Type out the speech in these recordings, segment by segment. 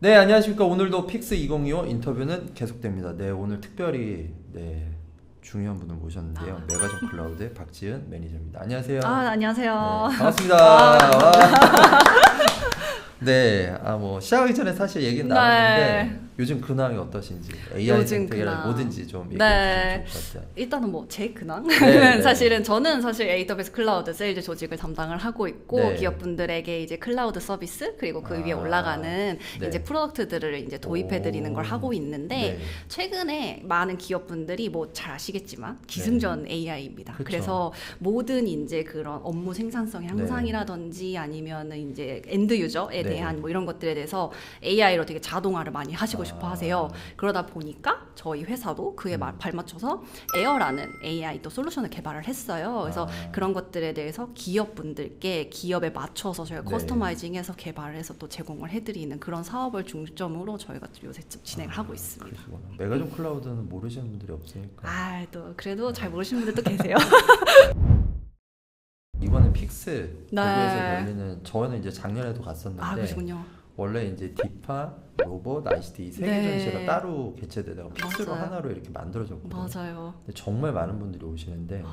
네, 안녕하십니까. 오늘도 픽스 2025 인터뷰는 계속됩니다. 네, 오늘 특별히 중요한 분을 모셨는데요. 메가존 클라우드의 박지은 매니저입니다. 안녕하세요. 안녕하세요. 네, 반갑습니다. 반갑습니다. 네, 뭐 시작하기 전에 사실 얘기는 나눴는데 요즘 근황이 어떠신지, AI 생태계라 뭐든지 좀 얘기해 주시면 좋을 것 같아요. 일단은 뭐 제 근황? 네. 사실은 저는 AWS 클라우드 세일즈 조직을 담당을 하고 있고 기업분들에게 이제 클라우드 서비스 그리고 그 위에 올라가는 이제 프로덕트들을 이제 도입해 드리는 걸 하고 있는데 최근에 많은 기업분들이 뭐 잘 아시겠지만 기승전 AI입니다. 그쵸. 그래서 모든 이제 그런 업무 생산성 향상이라든지 아니면은 이제 엔드 유저에 대한 뭐 이런 것들에 대해서 AI로 되게 자동화를 많이 하시고 싶어 하세요. 그러다 보니까 저희 회사도 그에 발맞춰서 에어라는 AI 또 솔루션을 개발을 했어요. 그래서 그런 것들에 대해서 기업분들께 기업에 맞춰서 저희가 커스터마이징해서 개발을 해서 또 제공을 해드리는 그런 사업을 중점으로 저희가 요새 진행을 하고 있습니다. 그러시구나. 메가존 클라우드는 모르시는 분들이 없으니까. 또 그래도 잘 모르시는 분들도 계세요. 이번에 픽스 대구에서 열리는 저는 이제 작년에도 갔었는데 그러시군요. 원래 이제 디파, 로봇, ICT 이 세 개 전시가 따로 개최되다가 픽스로 하나로 이렇게 만들어졌거든요. 맞아요. 근데 정말 많은 분들이 오시는데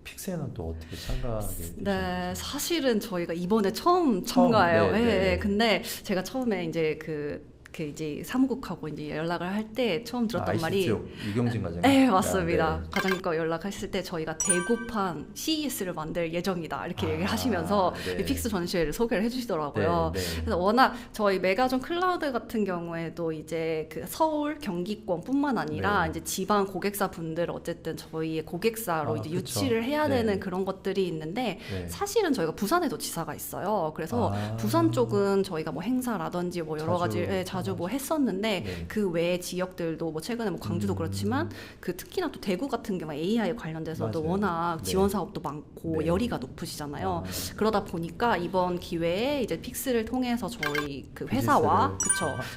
픽스에는 또 어떻게 참가하게 되셨는지? 네, 사실은 저희가 이번에 처음 참가해요. 근데 제가 처음에 이제 그 이제 사무국하고 이제 연락을 할 때 처음 들었던 말이 이경진 과장. 네, 맞습니다. 과장님과 연락했을 때 저희가 대구판 CES를 만들 예정이다 이렇게 얘기를 하시면서 이 픽스 전시회를 소개를 해주시더라고요. 그래서 워낙 저희 메가존 클라우드 같은 경우에도 이제 그 서울, 경기권뿐만 아니라 이제 지방 고객사 분들 어쨌든 저희의 고객사로 이제 유치를 해야 되는 그런 것들이 있는데 사실은 저희가 부산에도 지사가 있어요. 그래서 부산 쪽은 저희가 뭐 행사라든지 뭐 여러 가지 자주 뭐 했었는데 그 외의 지역들도 뭐 최근에 뭐 광주도 그렇지만 그 특히나 또 대구 같은 경우 AI 관련돼서도 워낙 지원 사업도 많고 열의가 높으시잖아요. 그러다 보니까 이번 기회에 이제 픽스를 통해서 저희 그 회사와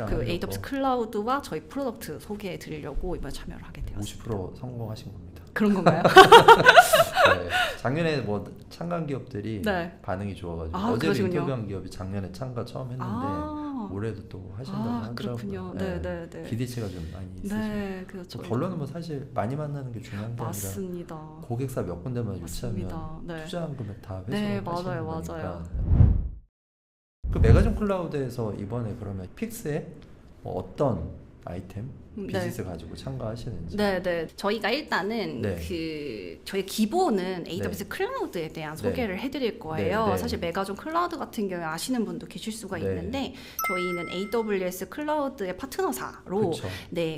그 AWS 클라우드와 저희 프로덕트 소개해 드리려고 이번에 참여를 하게 되었습니다. 50% 성공하신 겁니다. 그런 건가요? 작년에 뭐 참가한 기업들이 반응이 좋아가지고 어제 인터뷰한 기업이 작년에 참가 처음 했는데 올해도 또 하신다고 하더라고요. 그렇군요. 기대치가 좀 많이 있으시죠. 그렇죠. 결론은 뭐 사실 많이 만나는 게 중요한 게 맞습니다. 아니라 고객사 몇 군데만 유치하면 투자한 금액 다 회수를 하시는 거니까. 그 메가존 클라우드에서 이번에 그러면 픽스에 뭐 어떤 아이템, 비즈니스 가지고 참가하시는지. 저희가 일단은 저희 기본은 AWS 클라우드에 대한 소개를 해드릴 거예요. 사실 메가존 클라우드 같은 경우에 아시는 분도 계실 수가 있는데 저희는 AWS 클라우드의 파트너사로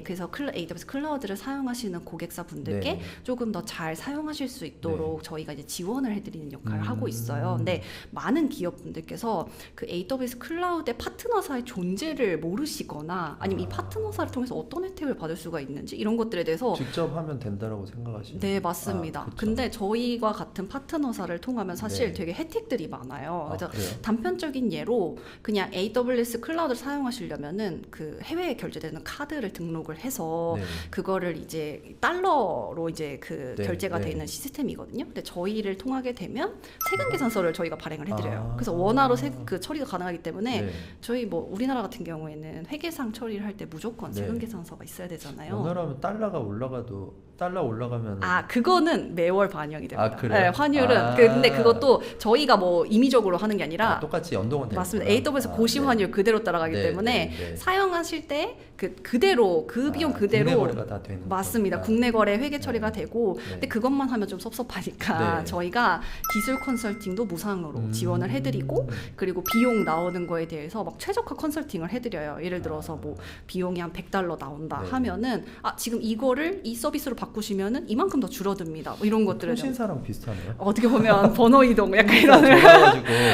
그래서 AWS 클라우드를 사용하시는 고객사 분들께 조금 더 잘 사용하실 수 있도록 저희가 이제 지원을 해드리는 역할을 하고 있어요. 근데 많은 기업분들께서 그 AWS 클라우드의 파트너사의 존재를 모르시거나 아니면 이 파트너사를 통해서 어떤 혜택을 받을 수가 있는지 이런 것들에 대해서 직접 하면 된다고 생각하시나요? 네, 맞습니다. 근데 저희와 같은 파트너사를 통하면 사실 되게 혜택들이 많아요. 그래서 단편적인 예로 그냥 AWS 클라우드를 사용하시려면은 그 해외에 결제되는 카드를 등록을 해서 그거를 이제 달러로 이제 그 결제가 되는 시스템이거든요. 근데 저희를 통하게 되면 세금 계산서를 저희가 발행을 해드려요. 그래서 원화로 그 처리가 가능하기 때문에 저희 뭐 우리나라 같은 경우에는 회계상 처리를 할 때 무조건 세금 계산서가 있어야 되잖아요. 원화라면 달러가 올라가면 그거는 매월 반영이 됩니다. 그래요? 환율은 근데 그것도 저희가 뭐 임의적으로 하는 게 아니라 똑같이 연동은 되는 맞습니다. AWS 고시 환율 그대로 따라가기 때문에 사용하실 때 그대로 그 비용 그대로 국내 거래가 다 되는 맞습니다. 국내 거래 회계 처리가 되고 근데 그것만 하면 좀 섭섭하니까 저희가 기술 컨설팅도 무상으로 지원을 해드리고 그리고 비용 나오는 거에 대해서 막 최적화 컨설팅을 해드려요. 예를 들어서 뭐 비용이 한 $100 나온다 하면은 지금 이거를 이 서비스로 바꾸시면은 이만큼 더 줄어듭니다. 뭐 이런 것들을 통신사랑 비슷하네요. 어떻게 보면 번호 이동 약간 이런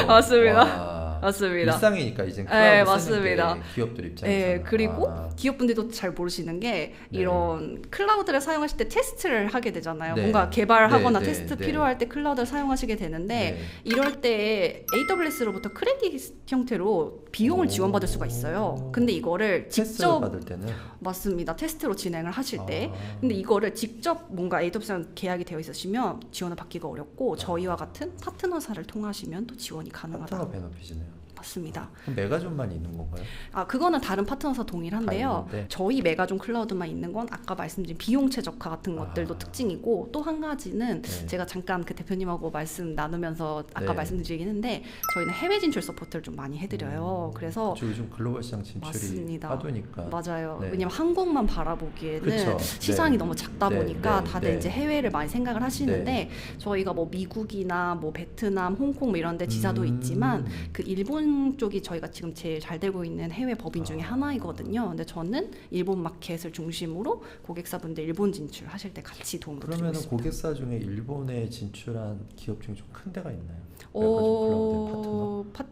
맞습니다. 맞습니다. 일상이니까 이제 클라우드 맞습니다. 쓰는 게 기업들 입장에서. 그리고 기업분들도 잘 모르시는 게 이런 클라우드를 사용하실 때 테스트를 하게 되잖아요. 뭔가 개발하거나 테스트 필요할 때 클라우드를 사용하시게 되는데 이럴 때 AWS로부터 크레딧 형태로 비용을 지원받을 수가 있어요. 근데 이거를 직접 받을 때는 맞습니다. 테스트로 진행을 하실 때 근데 이거를 직접 뭔가 AWS랑 계약이 되어 있으시면 지원을 받기가 어렵고 저희와 같은 파트너사를 통하시면 또 지원이 가능하다. 파트너 베너핏이네요. 같습니다. 그럼 메가존만 있는 건가요? 그거는 다른 파트너사 동일한데요. 저희 메가존 클라우드만 있는 건 아까 말씀드린 비용 최적화 같은 것들도 특징이고, 또 한 가지는 제가 잠깐 그 대표님하고 말씀 나누면서 아까 말씀드리긴 했는데, 저희는 해외 진출 서포트를 좀 많이 해드려요. 그래서 요즘 글로벌 시장 진출이 하도니까. 맞아요. 왜냐면 한국만 바라보기에는 시장이 너무 작다 보니까 다들 이제 해외를 많이 생각을 하시는데, 저희가 뭐 미국이나 뭐 베트남, 홍콩 뭐 이런 데 지사도 있지만 그 일본 쪽이 저희가 지금 제일 잘 되고 있는 해외 법인 중에 하나이거든요. 근데 저는 일본 마켓을 중심으로 고객사분들 일본 진출하실 때 같이 도움을 드리고 있습니다. 그러면 고객사 중에 일본에 진출한 기업 중에 좀 큰 데가 있나요?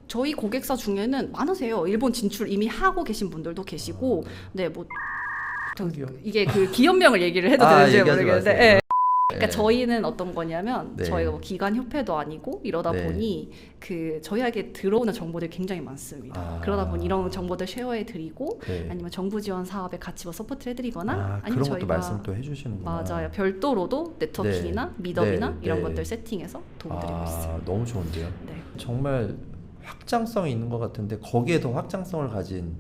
저희 고객사 중에는 많으세요. 일본 진출 이미 하고 계신 분들도 계시고, 네, 뭐 이게 그 기업명을 얘기를 해도 되는지 모르겠는데. 그러니까 저희는 어떤 거냐면 저희가 뭐 기관 협회도 아니고 이러다 보니 그 저희에게 들어오는 정보들이 굉장히 많습니다. 그러다 보니 이런 정보들 쉐어해 드리고 아니면 정부 지원 사업에 같이 뭐 서포트를 해드리거나 아니면 그런 것도 말씀 또 해주시는구나. 맞아요. 별도로도 네트워킹이나 미더이나 이런 것들 세팅해서 도움드리고 있습니다. 너무 좋은데요. 정말 확장성이 있는 것 같은데 거기에 더 확장성을 가진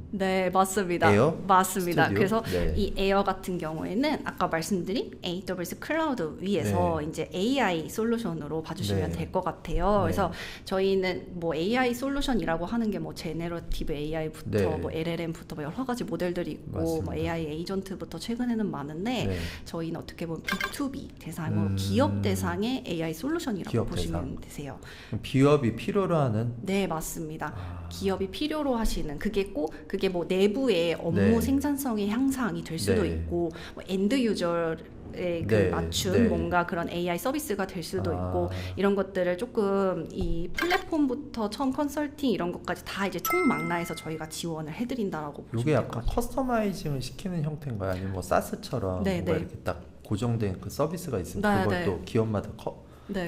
맞습니다. 에어? 맞습니다. 스튜디오? 그래서 이 에어 같은 경우에는 아까 말씀드린 AWS 클라우드 위에서 이제 AI 솔루션으로 봐주시면 될 것 같아요. 그래서 저희는 뭐 AI 솔루션이라고 하는 게 뭐 제네러티브 AI부터 뭐 LLM부터 뭐 여러 가지 모델들이 있고 뭐 AI 에이전트부터 최근에는 많은데 저희는 어떻게 보면 B2B 대상으로 기업 대상의 AI 솔루션이라고 보시면 되세요. 기업이 필요로 하는? 맞습니다. 기업이 필요로 하시는 그게 뭐 내부의 업무 생산성의 향상이 될 수도 있고 뭐 엔드 유저에 맞춘 뭔가 그런 AI 서비스가 될 수도 있고, 이런 것들을 조금 이 플랫폼부터 처음 컨설팅 이런 것까지 다 이제 총망라해서 저희가 지원을 해드린다라고 보시면 이게 약간 커스터마이징을 시키는 형태인가요? 아니면 뭐 사스처럼 뭔가 이렇게 딱 고정된 그 서비스가 있으면 그걸 또 기업마다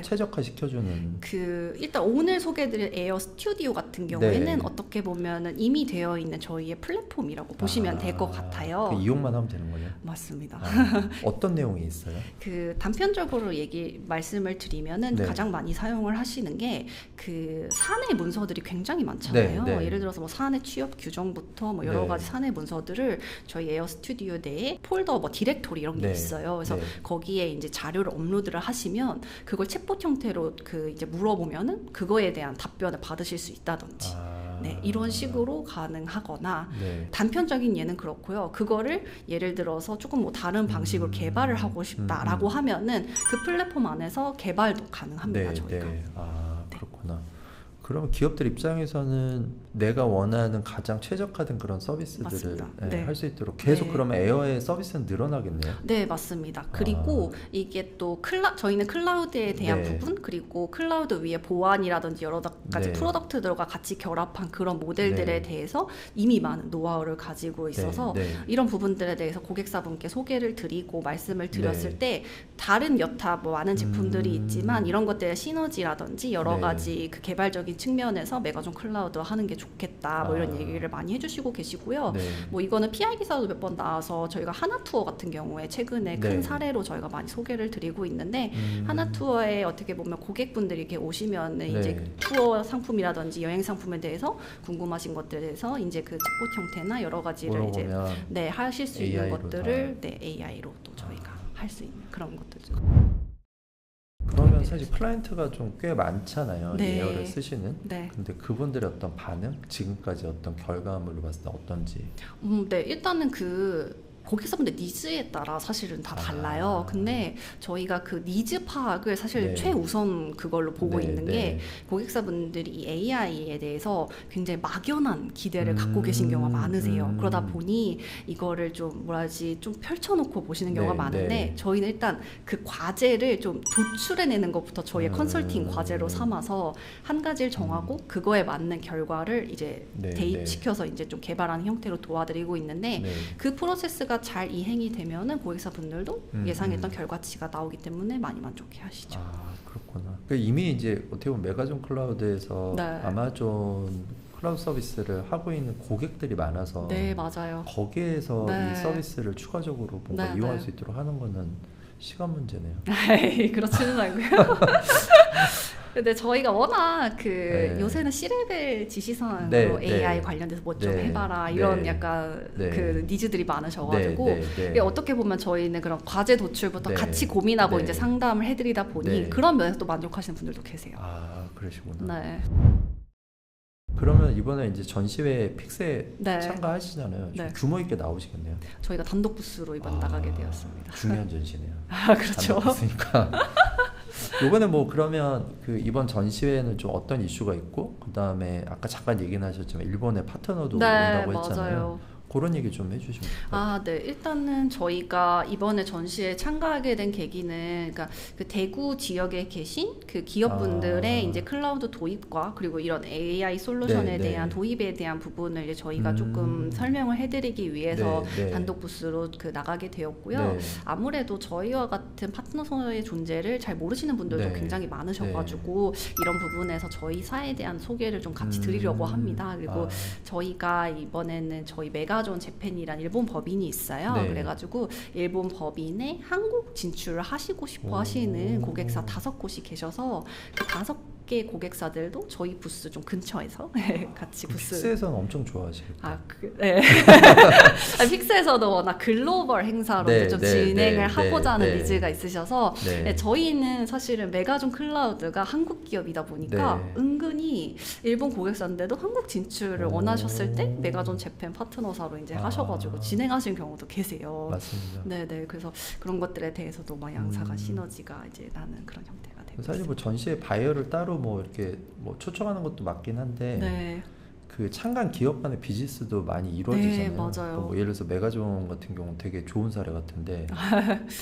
최적화 시켜주는. 일단 오늘 소개해드릴 에어 스튜디오 같은 경우에는 어떻게 보면은 이미 되어 있는 저희의 플랫폼이라고 보시면 될 것 같아요. 이용만 하면 되는 거예요? 맞습니다. 어떤 내용이 있어요? 단편적으로 말씀을 드리면은 가장 많이 사용을 하시는 게 그 사내 문서들이 굉장히 많잖아요. 예를 들어서 뭐 사내 취업 규정부터 뭐 여러 가지 사내 문서들을 저희 에어 스튜디오 내에 폴더 뭐 디렉토리 이런 게 있어요. 그래서 거기에 이제 자료를 업로드를 하시면 그걸 챗봇 형태로 이제 물어보면은 그거에 대한 답변을 받으실 수 있다든지 이런 식으로 가능하거나 단편적인 예는 그렇고요. 그거를 예를 들어서 조금 뭐 다른 방식으로 개발을 하고 싶다라고 하면은 그 플랫폼 안에서 개발도 가능합니다. 저희가. 그렇구나. 그러면 기업들 입장에서는 내가 원하는 가장 최적화된 그런 서비스들을 할 수 있도록 계속 그러면 에어의 서비스는 늘어나겠네요. 네, 맞습니다. 그리고 이게 또 저희는 클라우드에 대한 부분, 그리고 클라우드 위에 보안이라든지 여러 가지 프로덕트들과 같이 결합한 그런 모델들에 대해서 이미 많은 노하우를 가지고 있어서 이런 부분들에 대해서 고객사분께 소개를 드리고 말씀을 드렸을 때 다른 여타 뭐 많은 제품들이 있지만 이런 것들의 시너지라든지 여러 가지 그 개발적인 측면에서 메가존 클라우드 하는 게 좋겠다 뭐 이런 얘기를 많이 해주시고 계시고요. 뭐 이거는 PI 기사도 몇 번 나와서 저희가 하나투어 같은 경우에 최근에 큰 사례로 저희가 많이 소개를 드리고 있는데 하나투어에 어떻게 보면 고객분들이 이렇게 오시면 이제 투어 상품이라든지 여행 상품에 대해서 궁금하신 것들에 대해서 이제 그 챗봇 형태나 여러 가지를 이제 하실 수 있는 것들을 AI로 또 저희가 할 수 있는 그런 것들죠. 그러면 사실 클라이언트가 좀 꽤 많잖아요. 이 에어를 쓰시는. 근데 그분들의 어떤 반응? 지금까지 어떤 결과물로 봤을 때 어떤지. 일단은 고객사분들 니즈에 따라 사실은 다 달라요. 근데 저희가 그 니즈 파악을 사실 최우선 그걸로 보고 있는 게 고객사분들이 이 AI에 대해서 굉장히 막연한 기대를 갖고 계신 경우가 많으세요. 그러다 보니 이거를 좀 좀 펼쳐놓고 보시는 경우가 많은데 저희는 일단 그 과제를 좀 도출해내는 것부터 저희의 컨설팅 과제로 삼아서 한 가지를 정하고 그거에 맞는 결과를 이제 대입시켜서 이제 좀 개발하는 형태로 도와드리고 있는데 그 프로세스가 잘 이행이 되면은 고객사분들도 예상했던 결과치가 나오기 때문에 많이 만족해 하시죠. 그렇구나. 그러니까 이미 이제 어떻게 보면 메가존 클라우드에서 아마존 클라우드 서비스를 하고 있는 고객들이 많아서 맞아요. 거기에서 이 서비스를 추가적으로 뭔가 이용할 수 있도록 하는 거는 시간 문제네요. 그렇지는 않고요. 근데 저희가 워낙 요새는 C레벨 지시사항으로 AI 관련돼서 뭐 좀 해봐라 이런 약간 그 니즈들이 많으셔가지고 어떻게 보면 저희는 그런 과제 도출부터 같이 고민하고 이제 상담을 해드리다 보니 그런 면에서 또 만족하시는 분들도 계세요. 아, 그러시구나. 네. 그러면 이번에 이제 전시회 픽스에 참가하시잖아요. 규모 있게 나오시겠네요. 저희가 단독 부스로 이번 나가게 되었습니다. 중요한 전시네요. 그렇죠. 단독 부스니까. 이번에 뭐 그러면 그 이번 전시회는 좀 어떤 이슈가 있고, 그 다음에 아까 잠깐 얘기는 하셨지만 일본의 파트너도 온다고 했잖아요. 맞아요. 그런 얘기 좀 해주시면 될까요? 네. 일단은 저희가 이번에 전시에 참가하게 된 계기는, 그러니까 그 대구 지역에 계신 그 기업분들의 이제 클라우드 도입과 그리고 이런 AI 솔루션에 대한 도입에 대한 부분을 이제 저희가 조금 설명을 해드리기 위해서 단독 부스로 나가게 되었고요. 아무래도 저희와 같은 파트너의 존재를 잘 모르시는 분들도 굉장히 많으셔가지고 이런 부분에서 저희 사에 대한 소개를 좀 같이 드리려고 합니다. 그리고 저희가 이번에는 저희 메가존 재팬이란 일본 법인이 있어요. 그래가지고 일본 법인에 한국 진출을 하시고 싶어 하시는 고객사 5곳이 계셔서 그 5개 고객사들도 저희 부스 좀 근처에서 같이 부스. 픽스에서는 엄청 좋아하시겠다. 네. 픽스에서도 워낙 글로벌 행사로 좀 진행을 하고자 하는 니즈가 있으셔서 저희는 사실은 메가존 클라우드가 한국 기업이다 보니까 은근히 일본 고객사인데도 한국 진출을 원하셨을 때 메가존 재팬 파트너사로 이제 하셔가지고 진행하신 경우도 계세요. 맞습니다. 네네. 그래서 그런 것들에 대해서도 막 양사가 시너지가 이제 나는 그런 형태가 되고 사실 뭐 전시회 바이어를 따로 뭐 이렇게 뭐 초청하는 것도 맞긴 한데 그 참관 기업 간의 비즈니스도 많이 이루어지잖아요. 맞아요. 뭐 예를 들어서 메가존 같은 경우는 되게 좋은 사례 같은데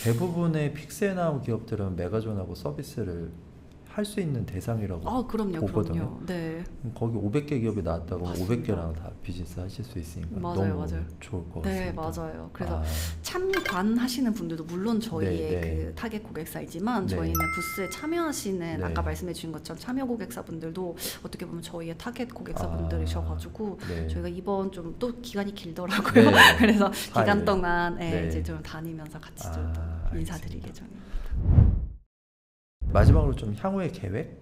대부분의 픽스에 나온 기업들은 메가존하고 서비스를 할 수 있는 대상이라고 그럼요, 보거든요. 그럼요. 거기 500개 기업이 나왔다고 500개랑 다 비즈니스 하실 수 있으니까 너무 좋을 것 같습니다. 네, 맞아요. 그래서 참관 하시는 분들도 물론 저희의 그 타겟 고객사이지만 저희는 부스에 참여하시는 아까 말씀해 주신 것처럼 참여 고객사분들도 어떻게 보면 저희의 타겟 고객사분들이셔가지고 저희가 이번 좀 또 기간이 길더라고요. 그래서 기간 동안 이제 좀 다니면서 같이 좀 인사드릴 예정입니다. 마지막으로 좀 향후의 계획?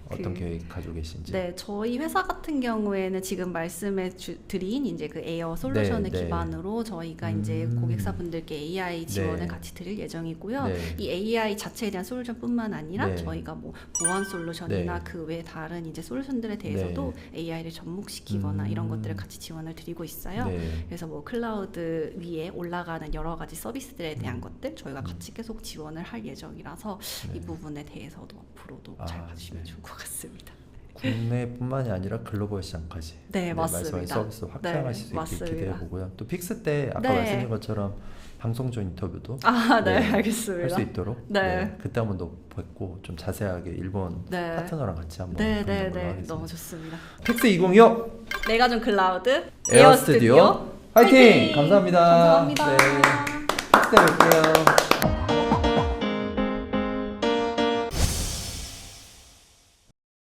어떤 계획 가지고 계신지? 저희 회사 같은 경우에는 지금 말씀해 드린 이제 그 에어 솔루션을 기반으로 저희가 이제 고객사분들께 AI 지원을 같이 드릴 예정이고요. 이 AI 자체에 대한 솔루션뿐만 아니라 저희가 뭐 보안 솔루션이나 그 외 다른 이제 솔루션들에 대해서도 AI를 접목시키거나 이런 것들을 같이 지원을 드리고 있어요. 그래서 뭐 클라우드 위에 올라가는 여러 가지 서비스들에 대한 것들 저희가 같이 계속 지원을 할 예정이라서 이 부분에 대해서도 앞으로도 잘 봐주시면 좋을 것 같습니다. 국내뿐만이 아니라 글로벌 시장까지 맞습니다. 서비스 확장하실 수 있게 기대해 보고요. 또 픽스 때 아까 말씀드린 것처럼 방송 전 인터뷰도 알겠습니다. 할 수 있도록 그때 한번 더 뵙고 좀 자세하게 일본 파트너랑 같이 한번 너무 좋습니다. 픽스 2025 메가존 클라우드 에어 스튜디오 화이팅! 감사합니다. 감사합니다. 픽스 때 뵐게요.